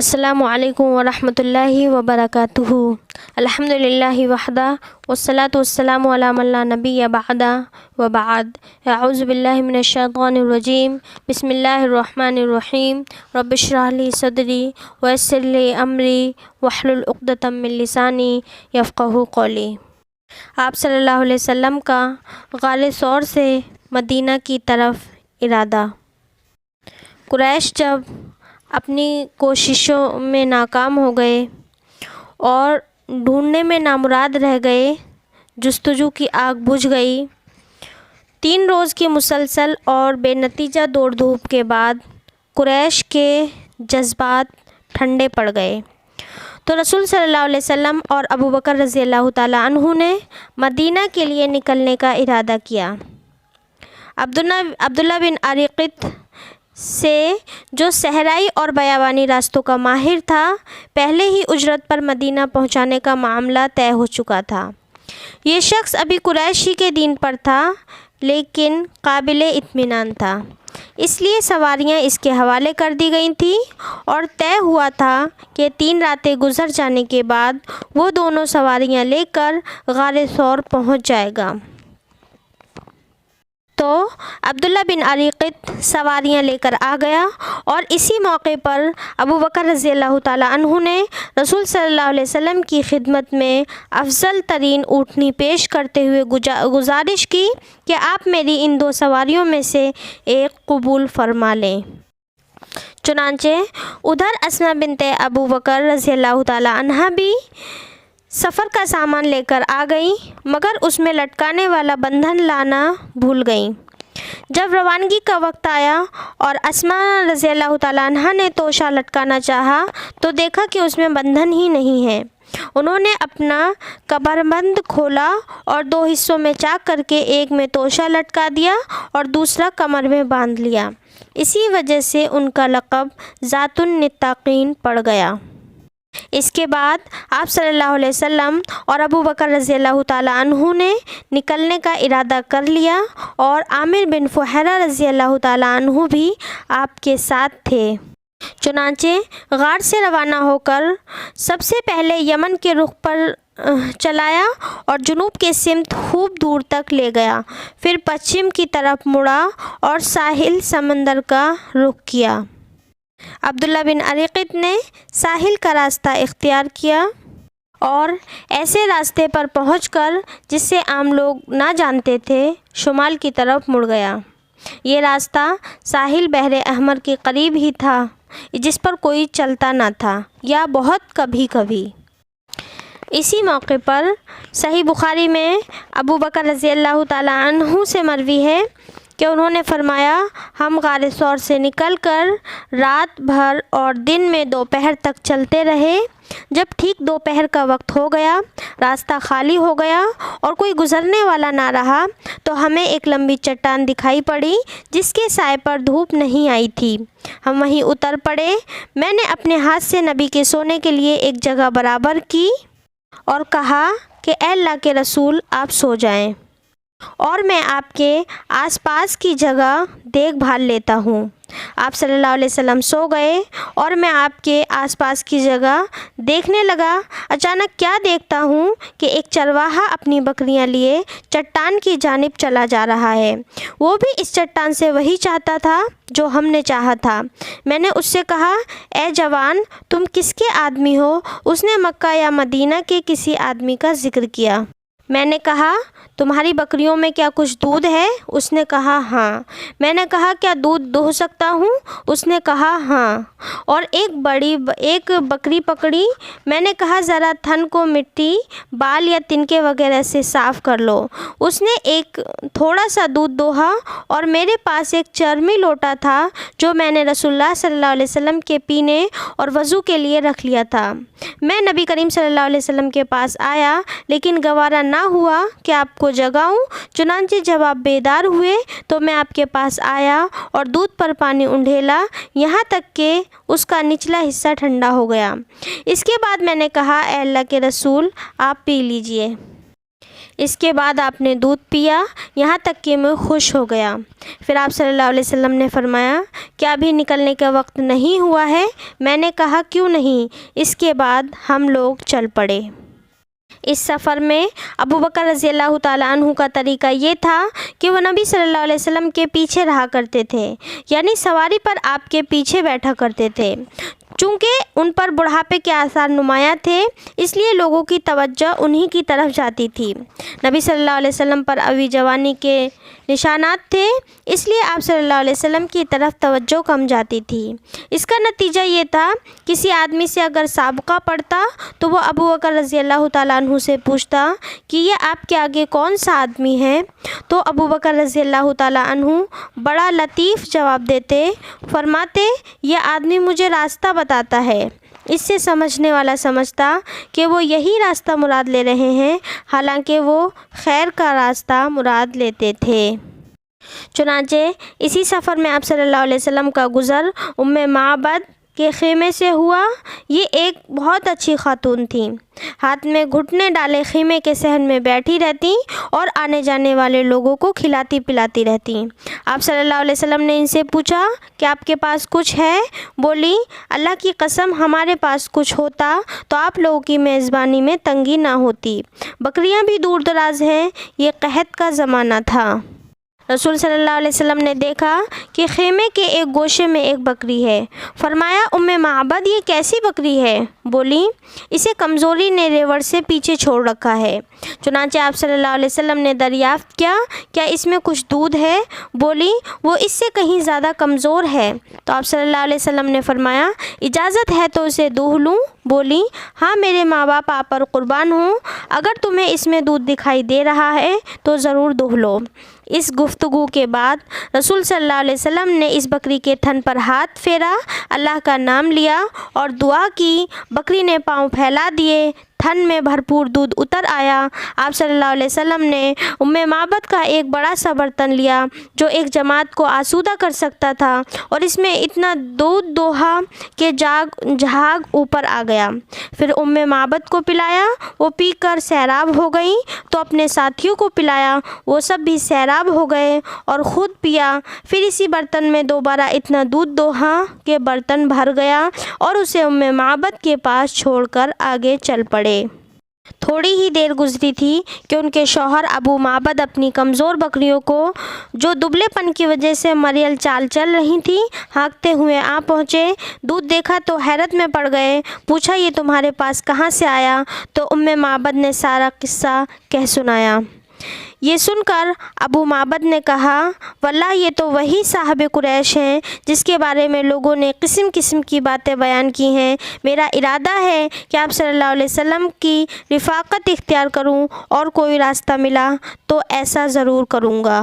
السلام علیکم ورحمۃ اللہ وبرکاتہ۔ الحمدللہ وحدہ والصلاۃ والسلام علی من لا نبی بعدہ وبعد۔ اعوذ باللہ من الشیطان الرجیم، بسم اللہ الرحمن الرحیم۔ رب اشرح لی صدری ویسر لی امری واحلل عقدۃ من لسانی یفقہوا قولی۔ آپ صلی اللہ علیہ وسلم کا غار ثور سے مدینہ کی طرف ارادہ۔ قریش جب اپنی کوششوں میں ناکام ہو گئے اور ڈھونڈنے میں نامراد رہ گئے، جستجو کی آگ بجھ گئی۔ 3 روز کی مسلسل اور بے نتیجہ دوڑ دھوپ کے بعد قریش کے جذبات ٹھنڈے پڑ گئے تو رسول صلی اللہ علیہ وسلم اور ابو بکر رضی اللہ تعالیٰ عنہ نے مدینہ کے لیے نکلنے کا ارادہ کیا۔ عبداللہ بن عریقط سے، جو صحرائی اور بیابانی راستوں کا ماہر تھا، پہلے ہی اجرت پر مدینہ پہنچانے کا معاملہ طے ہو چکا تھا۔ یہ شخص ابھی قریش ہی کے دین پر تھا لیکن قابل اطمینان تھا، اس لیے سواریاں اس کے حوالے کر دی گئی تھیں اور طے ہوا تھا کہ 3 راتیں گزر جانے کے بعد وہ دونوں سواریاں لے کر غار ثور پہنچ جائے گا۔ تو عبداللہ بن عریقط سواریاں لے کر آ گیا اور اسی موقع پر ابو بکر رضی اللہ تعالیٰ عنہ نے رسول صلی اللہ علیہ وسلم کی خدمت میں افضل ترین اونٹنی پیش کرتے ہوئے گزارش کی کہ آپ میری ان 2 سواریوں میں سے ایک قبول فرما لیں۔ چنانچہ ادھر اسماء بنت ابو بکر رضی اللہ تعالیٰ عنہ بھی سفر کا سامان لے کر آ گئیں، مگر اس میں لٹکانے والا بندھن لانا بھول گئیں۔ جب روانگی کا وقت آیا اور اسماء رضی اللہ تعالیٰ عنہ نے توشہ لٹکانا چاہا تو دیکھا کہ اس میں بندھن ہی نہیں ہے۔ انہوں نے اپنا کمربند کھولا اور 2 حصوں میں چاک کر کے ایک میں توشہ لٹکا دیا اور دوسرا کمر میں باندھ لیا۔ اسی وجہ سے ان کا لقب ذات النطاقین پڑ گیا۔ اس کے بعد آپ صلی اللہ علیہ وسلم اور ابو بکر رضی اللہ تعالیٰ عنہ نے نکلنے کا ارادہ کر لیا اور عامر بن فہیرہ رضی اللہ تعالیٰ عنہ بھی آپ کے ساتھ تھے۔ چنانچہ غار سے روانہ ہو کر سب سے پہلے یمن کے رخ پر چلایا اور جنوب کے سمت خوب دور تک لے گیا، پھر پچھم کی طرف مڑا اور ساحل سمندر کا رخ کیا۔ عبداللہ بن عریقط نے ساحل کا راستہ اختیار کیا اور ایسے راستے پر پہنچ کر جس سے عام لوگ نہ جانتے تھے شمال کی طرف مڑ گیا۔ یہ راستہ ساحل بحر احمر کے قریب ہی تھا، جس پر کوئی چلتا نہ تھا یا بہت کبھی کبھی۔ اسی موقع پر صحیح بخاری میں ابو بکر رضی اللہ تعالیٰ عنہ سے مروی ہے کہ انہوں نے فرمایا، ہم غار ثور سے نکل کر رات بھر اور دن میں دوپہر تک چلتے رہے۔ جب ٹھیک دوپہر کا وقت ہو گیا، راستہ خالی ہو گیا اور کوئی گزرنے والا نہ رہا تو ہمیں ایک لمبی چٹان دکھائی پڑی جس کے سائے پر دھوپ نہیں آئی تھی۔ ہم وہیں اتر پڑے۔ میں نے اپنے ہاتھ سے نبی کے سونے کے لیے ایک جگہ برابر کی اور کہا کہ اے اللہ کے رسول، آپ سو جائیں اور میں آپ کے آس پاس کی جگہ دیکھ بھال لیتا ہوں۔ آپ صلی اللہ علیہ وسلم سو گئے اور میں آپ کے آس پاس کی جگہ دیکھنے لگا۔ اچانک کیا دیکھتا ہوں کہ ایک چرواہا اپنی بکریاں لیے چٹان کی جانب چلا جا رہا ہے۔ وہ بھی اس چٹان سے وہی چاہتا تھا جو ہم نے چاہا تھا۔ میں نے اس سے کہا، اے جوان، تم کس کے آدمی ہو؟ اس نے مکہ یا مدینہ کے کسی آدمی کا ذکر کیا۔ میں نے کہا، تمہاری بکریوں میں کیا کچھ دودھ ہے؟ اس نے کہا، ہاں۔ میں نے کہا، کیا دودھ دہہ سکتا ہوں؟ اس نے کہا، ہاں۔ اور ایک بکری پکڑی۔ میں نے کہا، ذرا تھن کو مٹی، بال یا تنکے وغیرہ سے صاف کر لو۔ اس نے ایک تھوڑا سا دودھ دوہا اور میرے پاس ایک چرمی لوٹا تھا جو میں نے رسول اللہ صلی اللہ علیہ وسلم کے پینے اور وضو کے لیے رکھ لیا تھا۔ میں نبی کریم صلی اللہ علیہ وسلم کے پاس آیا لیکن گوارا نہ ہوا کہ آپ کو جگاؤں۔ چنانچہ جب آپ بیدار ہوئے تو میں آپ کے پاس آیا اور دودھ پر پانی انڈھیلا یہاں تک کہ اس کا نچلا حصہ ٹھنڈا ہو گیا۔ اس کے بعد میں نے کہا، اے اللہ کے رسول، آپ پی لیجئے۔ اس کے بعد آپ نے دودھ پیا یہاں تک کہ میں خوش ہو گیا۔ پھر آپ صلی اللہ علیہ وسلم نے فرمایا کیا ابھی نکلنے کا وقت نہیں ہوا ہے؟ میں نے کہا کیوں نہیں؟ اس کے بعد ہم لوگ چل پڑے۔ اس سفر میں ابو بکر رضی اللہ تعالیٰ عنہ کا طریقہ یہ تھا کہ وہ نبی صلی اللہ علیہ وسلم کے پیچھے رہا کرتے تھے، یعنی سواری پر آپ کے پیچھے بیٹھا کرتے تھے۔ چونکہ ان پر بڑھاپے کے آثار نمایاں تھے، اس لیے لوگوں کی توجہ انہی کی طرف جاتی تھی۔ نبی صلی اللہ علیہ وسلم پر ابھی جوانی کے نشانات تھے، اس لیے آپ صلی اللہ علیہ وسلم کی طرف توجہ کم جاتی تھی۔ اس کا نتیجہ یہ تھا کسی آدمی سے اگر سابقہ پڑتا تو وہ ابو بکر رضی اللہ تعالیٰ عنہ سے پوچھتا کہ یہ آپ کے آگے کون سا آدمی ہے، تو ابو بکر رضی اللہ تعالیٰ عنہ بڑا لطیف جواب دیتے، فرماتے یہ آدمی مجھے راستہ بتاتا ہے۔ اس سے سمجھنے والا سمجھتا کہ وہ یہی راستہ مراد لے رہے ہیں، حالانکہ وہ خیر کا راستہ مراد لیتے تھے۔ چنانچہ اسی سفر میں آپ صلی اللہ علیہ وسلم کا گزر ام معبد کے خیمے سے ہوا۔ یہ ایک بہت اچھی خاتون تھیں، ہاتھ میں گھٹنے ڈالے خیمے کے صحن میں بیٹھی رہتی اور آنے جانے والے لوگوں کو کھلاتی پلاتی رہتی۔ آپ صلی اللہ علیہ وسلم نے ان سے پوچھا کہ آپ کے پاس کچھ ہے؟ بولی اللہ کی قسم ہمارے پاس کچھ ہوتا تو آپ لوگوں کی میزبانی میں تنگی نہ ہوتی۔ بکریاں بھی دور دراز ہیں، یہ قحط کا زمانہ تھا۔ رسول صلی اللہ علیہ وسلم نے دیکھا کہ خیمے کے ایک گوشے میں ایک بکری ہے۔ فرمایا ام معبد یہ کیسی بکری ہے؟ بولی اسے کمزوری نے ریوڑ سے پیچھے چھوڑ رکھا ہے۔ چنانچہ آپ صلی اللہ علیہ وسلم نے دریافت کیا اس میں کچھ دودھ ہے؟ بولی وہ اس سے کہیں زیادہ کمزور ہے۔ تو آپ صلی اللہ علیہ وسلم نے فرمایا اجازت ہے تو اسے دوہ لوں؟ بولی ہاں میرے ماں باپ آپ پر قربان ہوں، اگر تمہیں اس میں دودھ دکھائی دے رہا ہے تو ضرور دوہ لو۔ اس گفتگو کے بعد رسول صلی اللہ علیہ وسلم نے اس بکری کے تھن پر ہاتھ پھیرا، اللہ کا نام لیا اور دعا کی۔ بکری نے پاؤں پھیلا دیے، تھن میں بھرپور دودھ اتر آیا۔ آپ صلی اللہ علیہ وسلم نے ام معبد کا ایک بڑا سا برتن لیا جو ایک جماعت کو آسودہ کر سکتا تھا، اور اس میں اتنا دودھ دوہا کہ جھاگ اوپر آ گیا۔ پھر ام معبد کو پلایا، وہ پی کر سیراب ہو گئیں تو اپنے ساتھیوں کو پلایا، وہ سب بھی سیراب ہو گئے اور خود پیا۔ پھر اسی برتن میں دوبارہ اتنا دودھ دوہا کہ برتن بھر گیا اور اسے ام معبد کے پاس چھوڑ کر آگے چل پڑے۔ تھوڑی ہی دیر گزری تھی کہ ان کے شوہر ابو معبد اپنی کمزور بکریوں کو جو دبلے پن کی وجہ سے مریل چال چل رہی تھیں ہانکتے ہوئے آ پہنچے۔ دودھ دیکھا تو حیرت میں پڑ گئے، پوچھا یہ تمہارے پاس کہاں سے آیا؟ تو ام معبد نے سارا قصہ کہہ سنایا۔ یہ سن کر ابو معبد نے کہا واللہ یہ تو وہی صاحب قریش ہیں جس کے بارے میں لوگوں نے قسم قسم کی باتیں بیان کی ہیں۔ میرا ارادہ ہے کہ آپ صلی اللہ علیہ وسلم کی رفاقت اختیار کروں، اور کوئی راستہ ملا تو ایسا ضرور کروں گا۔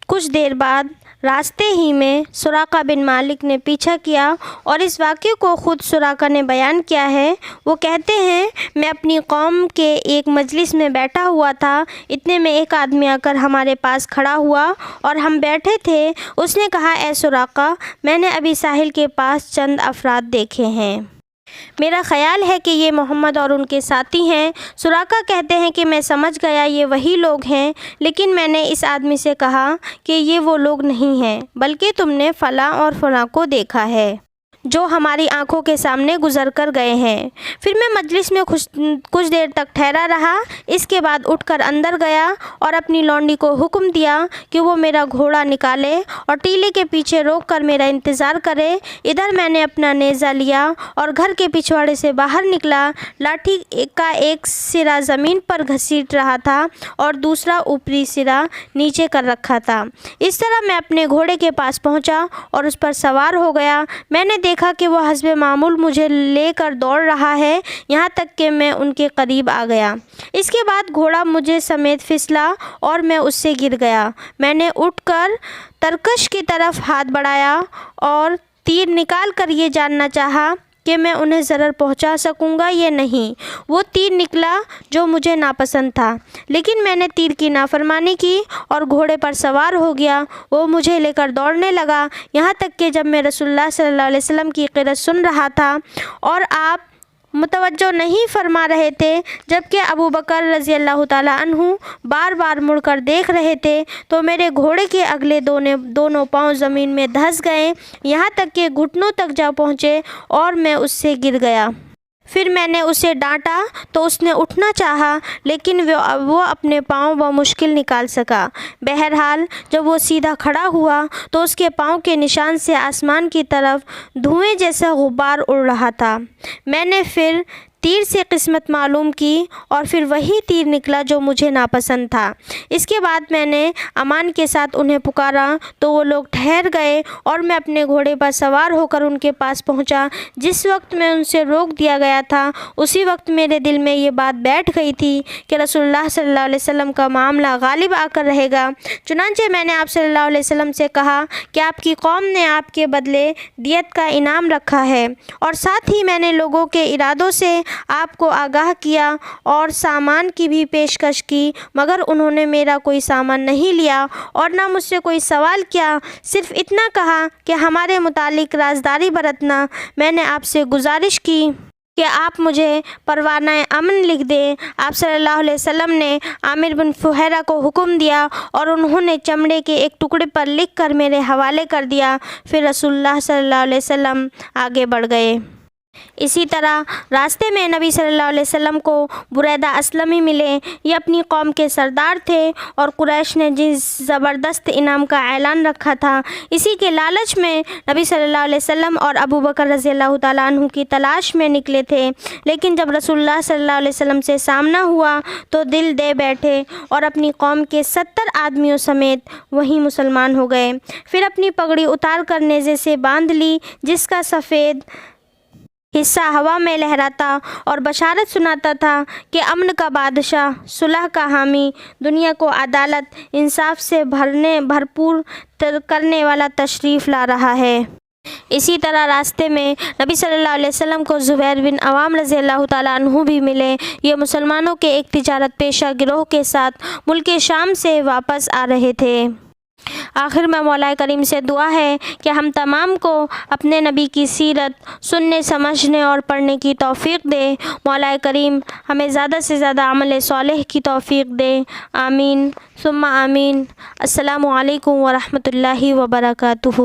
کچھ دیر بعد راستے ہی میں سراقہ بن مالک نے پیچھا کیا، اور اس واقعے کو خود سراقہ نے بیان کیا ہے۔ وہ کہتے ہیں میں اپنی قوم کے ایک مجلس میں بیٹھا ہوا تھا، اتنے میں ایک آدمی آ کر ہمارے پاس کھڑا ہوا اور ہم بیٹھے تھے۔ اس نے کہا اے سراقہ میں نے ابھی ساحل کے پاس چند افراد دیکھے ہیں، میرا خیال ہے کہ یہ محمد اور ان کے ساتھی ہیں۔ سراقہ کہتے ہیں کہ میں سمجھ گیا یہ وہی لوگ ہیں، لیکن میں نے اس آدمی سے کہا کہ یہ وہ لوگ نہیں ہیں، بلکہ تم نے فلاں اور فلاں کو دیکھا ہے جو ہماری آنکھوں کے سامنے گزر کر گئے ہیں۔ پھر میں مجلس میں کچھ دیر تک ٹھہرا رہا، اس کے بعد اٹھ کر اندر گیا اور اپنی لونڈی کو حکم دیا کہ وہ میرا گھوڑا نکالے اور ٹیلے کے پیچھے روک کر میرا انتظار کرے۔ ادھر میں نے اپنا نیزہ لیا اور گھر کے پچھواڑے سے باہر نکلا۔ لاٹھی کا ایک سرا زمین پر گھسیٹ رہا تھا اور دوسرا اوپری سرا نیچے کر رکھا تھا۔ اس طرح میں اپنے گھوڑے کے پاس پہنچا اور اس پر سوار ہو گیا۔ میں نے دیکھا کہ وہ حسب معمول مجھے لے کر دوڑ رہا ہے، یہاں تک کہ میں ان کے قریب آ گیا۔ اس کے بعد گھوڑا مجھے سمیت پھسلا اور میں اس سے گر گیا۔ میں نے اٹھ کر ترکش کی طرف ہاتھ بڑھایا اور تیر نکال کر یہ جاننا چاہا کہ میں انہیں ضرر پہنچا سکوں گا یا نہیں۔ وہ تیر نکلا جو مجھے ناپسند تھا، لیکن میں نے تیر کی نافرمانی کی اور گھوڑے پر سوار ہو گیا۔ وہ مجھے لے کر دوڑنے لگا، یہاں تک کہ جب میں رسول اللہ صلی اللہ علیہ وسلم کی قرأت سن رہا تھا اور آپ متوجہ نہیں فرما رہے تھے، جبکہ ابو بکر رضی اللہ تعالیٰ عنہ بار بار مڑ کر دیکھ رہے تھے تو میرے گھوڑے کے اگلے دونوں پاؤں زمین میں دھنس گئے، یہاں تک کہ گھٹنوں تک جا پہنچے اور میں اس سے گر گیا۔ پھر میں نے اسے ڈانٹا تو اس نے اٹھنا چاہا، لیکن وہ اپنے پاؤں بمشکل نکال سکا۔ بہرحال جب وہ سیدھا کھڑا ہوا تو اس کے پاؤں کے نشان سے آسمان کی طرف دھوئیں جیسا غبار اڑ رہا تھا۔ میں نے پھر تیر سے قسمت معلوم کی اور پھر وہی تیر نکلا جو مجھے ناپسند تھا۔ اس کے بعد میں نے امان کے ساتھ انہیں پکارا تو وہ لوگ ٹھہر گئے اور میں اپنے گھوڑے پر سوار ہو کر ان کے پاس پہنچا۔ جس وقت میں ان سے روک دیا گیا تھا اسی وقت میرے دل میں یہ بات بیٹھ گئی تھی کہ رسول اللہ صلی اللہ علیہ وسلم کا معاملہ غالب آ کر رہے گا۔ چنانچہ میں نے آپ صلی اللہ علیہ وسلم سے کہا کہ آپ کی قوم نے آپ کے بدلے دیت کا انعام رکھا ہے، اور ساتھ ہی میں نے لوگوں کے ارادوں سے آپ کو آگاہ کیا اور سامان کی بھی پیشکش کی، مگر انہوں نے میرا کوئی سامان نہیں لیا اور نہ مجھ سے کوئی سوال کیا، صرف اتنا کہا کہ ہمارے متعلق رازداری برتنا۔ میں نے آپ سے گزارش کی کہ آپ مجھے پروانہ امن لکھ دیں۔ آپ صلی اللہ علیہ وسلم نے عامر بن فہیرہ کو حکم دیا اور انہوں نے چمڑے کے ایک ٹکڑے پر لکھ کر میرے حوالے کر دیا۔ پھر رسول اللہ صلی اللہ علیہ وسلم آگے بڑھ گئے۔ اسی طرح راستے میں نبی صلی اللہ علیہ وسلم کو بریدہ اسلمی ملے۔ یہ اپنی قوم کے سردار تھے اور قریش نے جس زبردست انعام کا اعلان رکھا تھا، اسی کے لالچ میں نبی صلی اللہ علیہ وسلم اور ابو بکر رضی اللہ تعالیٰ عنہ کی تلاش میں نکلے تھے، لیکن جب رسول اللہ صلی اللہ علیہ وسلم سے سامنا ہوا تو دل دے بیٹھے اور اپنی قوم کے 70 آدمیوں سمیت وہیں مسلمان ہو گئے۔ پھر اپنی پگڑی اتار کر نیزے سے باندھ لی، جس کا سفید حصہ ہوا میں لہراتا اور بشارت سناتا تھا کہ امن کا بادشاہ، صلح کا حامی، دنیا کو عدالت انصاف سے بھرپور کرنے والا تشریف لا رہا ہے۔ اسی طرح راستے میں نبی صلی اللہ علیہ وسلم کو زبیر بن عوام رضی اللہ تعالیٰ عنہ بھی ملے۔ یہ مسلمانوں کے ایک تجارت پیشہ گروہ کے ساتھ ملک شام سے واپس آ رہے تھے۔ آخر میں مولا کریم سے دعا ہے کہ ہم تمام کو اپنے نبی کی سیرت سننے، سمجھنے اور پڑھنے کی توفیق دے۔ مولا کریم ہمیں زیادہ سے زیادہ عمل صالح کی توفیق دے، آمین ثم آمین۔ السلام علیکم ورحمۃ اللہ وبرکاتہ۔